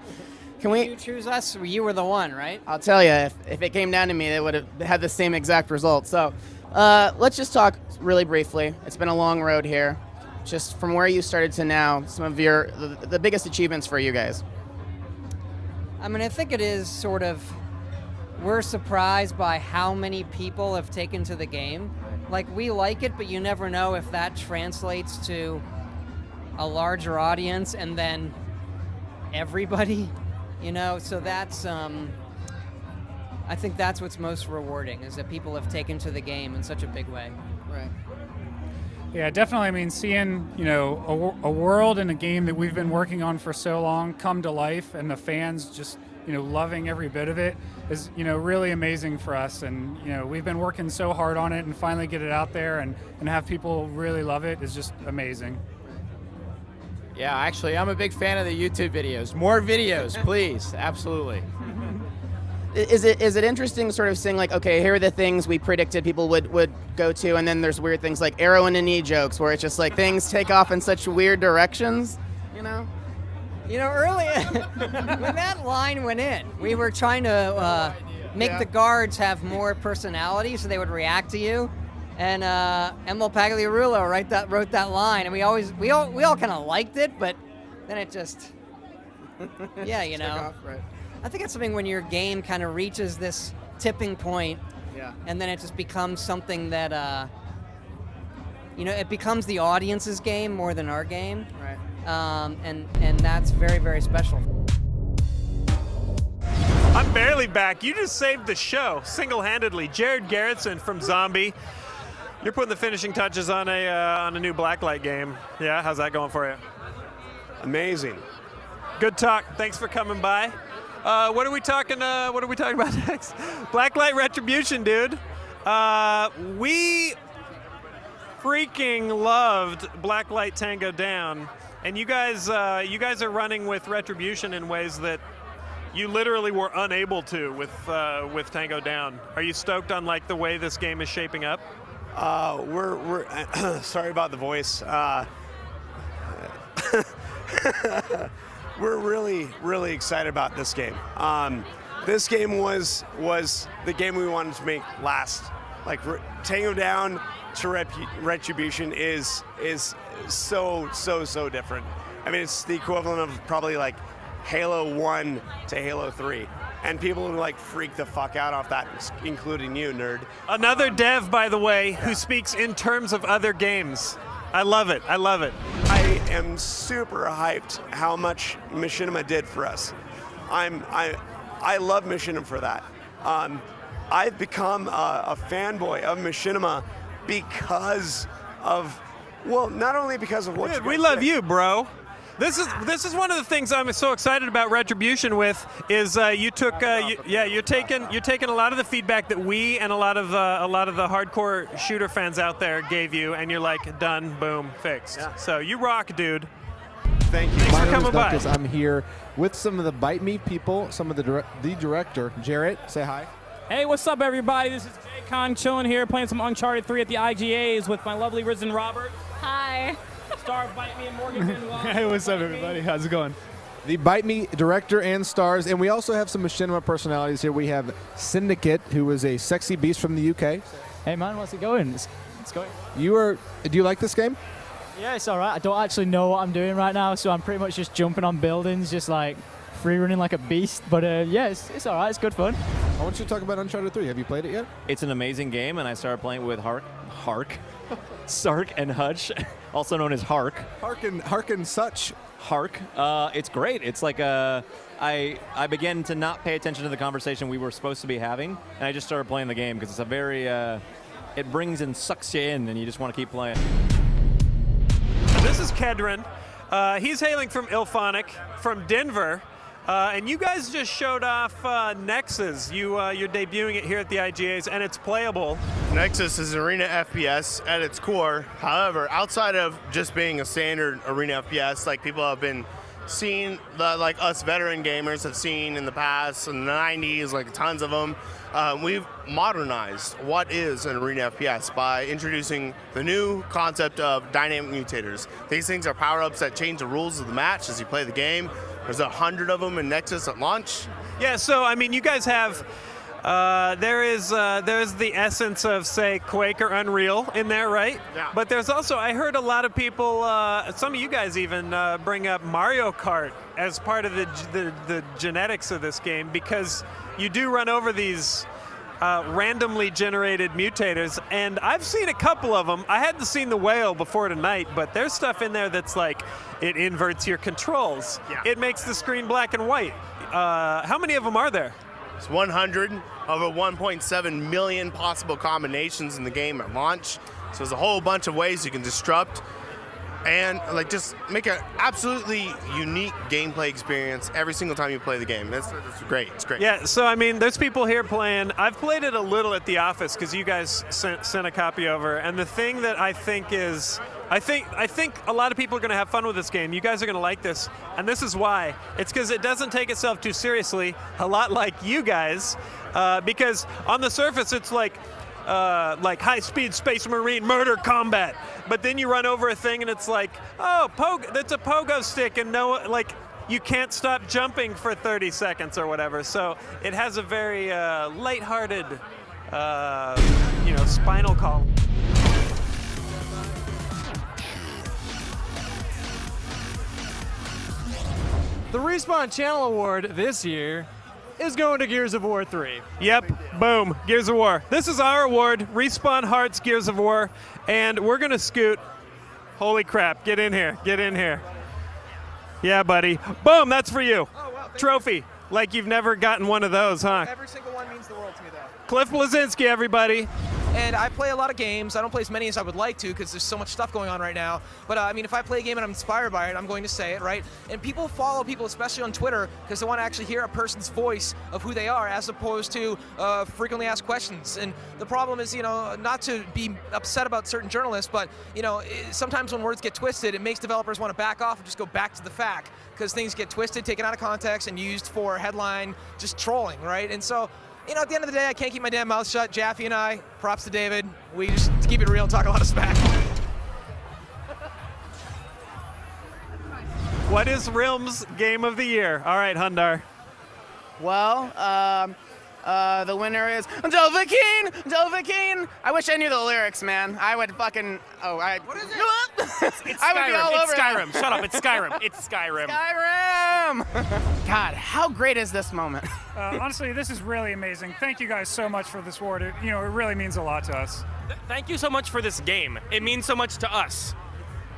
Can we? Did you choose us? You were the one, right? I'll tell you, if it came down to me, it would have had the same exact result. So let's just talk really briefly. It's been a long road here. Just from where you started to now, some of the biggest achievements for you guys. I mean, I think it is sort of, we're surprised by how many people have taken to the game. Like, we like it, but you never know if that translates to a larger audience and then everybody, so that's, I think that's what's most rewarding, is that people have taken to the game in such a big way. Right. Yeah, definitely. I mean, seeing, a world and a game that we've been working on for so long come to life, and the fans just, loving every bit of it is, really amazing for us. And, we've been working so hard on it, and finally get it out there and have people really love it is just amazing. Yeah, actually, I'm a big fan of the YouTube videos. More videos, please. Absolutely. Is it interesting sort of seeing, like, okay, here are the things we predicted people would go to, and then there's weird things like arrow in the knee jokes where it's just like things take off in such weird directions, Early when that line went in, we were trying to make the guards have more personality so they would react to you. And Emil Pagliarulo wrote that line, and we all kind of liked it, but then it just, yeah, you Take know. off, right. I think it's something when your game kind of reaches this tipping point, Yeah. and then it just becomes something that, you know, it becomes the audience's game more than our game. Right. And that's very, very special. I'm barely back. You just saved the show single-handedly. Jared Garrettson from Zombie. You're putting the finishing touches on a new Blacklight game. Yeah, how's that going for you? Amazing. Good talk. Thanks for coming by. What are we talking about next? Blacklight Retribution, dude. We freaking loved Blacklight Tango Down, and you guys are running with Retribution in ways that you literally were unable to with Tango Down. Are you stoked on like the way this game is shaping up? We're sorry about the voice. We're really excited about this game. This game was the game we wanted to make last. Like Tango Down to Retribution is so different. I mean, it's the equivalent of probably like Halo 1 to Halo 3. And people would like freak the fuck out off that, including you, nerd. Another dev, by the way, who speaks in terms of other games. I love it. I love it. I am super hyped how much Machinima did for us. I love Machinima for that. I've become a fanboy of Machinima because of, well, not only because of what Dude, we love you, bro. This is one of the things I'm so excited about Retribution with is you're taking a lot of the feedback that we and a lot of the hardcore shooter fans out there gave you, and you're like, done, boom, fixed. Yeah. So you rock, dude. Thank you. Thanks My for name is coming by. Duckus. I'm here with some of the Bite Me people, some of the director, Jarrett. Say hi. Hey, what's up, everybody? This is Jay Con chilling here, playing some Uncharted 3 at the IGAs with my lovely Risen Robert. Hi. Star of Bite Me and Morgan Benoit. Hey, what's up, everybody? How's it going? The Bite Me director and stars, and we also have some Machinima personalities here. We have Syndicate, who is a sexy beast from the UK. Hey, man, what's it going? It's going. Do you like this game? Yeah, it's all right. I don't actually know what I'm doing right now, so I'm pretty much just jumping on buildings, just like free running like a beast. But yeah, it's all right. It's good fun. I want you to talk about Uncharted 3. Have you played it yet? It's an amazing game, and I started playing with Sark and Hutch, also known as Hark. Hark and Such. Hark. It's great. It's like I began to not pay attention to the conversation we were supposed to be having, and I just started playing the game because it's a very, it brings and sucks you in, and you just want to keep playing. This is Kedron. He's hailing from Ilphonic, from Denver. And you guys just showed off Nexus. You're debuting it here at the IGAs, and it's playable. Nexus is an arena FPS at its core. However, outside of just being a standard arena FPS, like people have been seeing, like us veteran gamers have seen in the past, in the 90s, like tons of them, we've modernized what is an arena FPS by introducing the new concept of dynamic mutators. These things are power-ups that change the rules of the match as you play the game. There's 100 of them in Nexus at launch. Yeah, so I mean, you guys have there's the essence of, say, Quake or Unreal in there, right? Yeah. But there's also, I heard a lot of people, some of you guys even bring up Mario Kart as part of the genetics of this game, because you do run over these randomly generated mutators, and I've seen a couple of them. I hadn't seen the whale before tonight, but there's stuff in there that's like, it inverts your controls. Yeah. It makes the screen black and white. How many of them are there? It's 100, over 1.7 million possible combinations in the game at launch. So there's a whole bunch of ways you can disrupt and like just make an absolutely unique gameplay experience every single time you play the game. It's great. It's great. Yeah, so I mean, there's people here playing. I've played it a little at the office because you guys sent a copy over. And the thing that I think is, I think a lot of people are going to have fun with this game. You guys are going to like this, and this is why. It's because it doesn't take itself too seriously, a lot like you guys, because on the surface it's like high-speed space marine murder combat, but then you run over a thing and it's like, oh, that's a pogo stick, and you can't stop jumping for 30 seconds or whatever. So it has a very lighthearted, spinal column. the Respawn Channel Award this year is going to Gears of War 3. Yep, boom, Gears of War. This is our award, Respawn Hearts Gears of War, and we're gonna scoot. Holy crap, get in here, get in here. Yeah, buddy. Boom, that's for you. Oh, wow, Trophy, like you've never gotten one of those, huh? Every single one means the world to me, though. Cliff Blazinski, everybody. And I play a lot of games. I don't play as many as I would like to because there's so much stuff going on right now. But I mean, if I play a game and I'm inspired by it, I'm going to say it, right? And people follow people, especially on Twitter, because they want to actually hear a person's voice of who they are, as opposed to frequently asked questions. And the problem is, not to be upset about certain journalists, but sometimes when words get twisted, it makes developers want to back off and just go back to the fact, because things get twisted, taken out of context, and used for headline, just trolling, right? And so, at the end of the day, I can't keep my damn mouth shut. Jaffe and I, props to David, we just keep it real and talk a lot of smack. What is Realm's Game of the Year? All right, Hundar. Well, the winner is Dovahkiin. I wish I knew the lyrics, man. I would fucking. What is it? It's I would be Skyrim. all It's over Skyrim. that. Shut up. It's Skyrim. It's Skyrim. Skyrim! God, how great is this moment? Honestly, this is really amazing. Thank you guys so much for this award. It really means a lot to us. Thank you so much for this game. It means so much to us.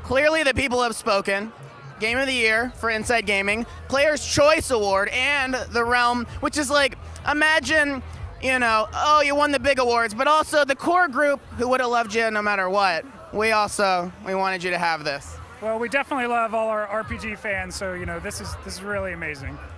Clearly, the people have spoken. Game of the Year for Inside Gaming, Player's Choice Award, and the Realm, which is like, imagine, you won the big awards, but also the core group who would have loved you no matter what. We wanted you to have this. Well, we definitely love all our RPG fans, so this is really amazing.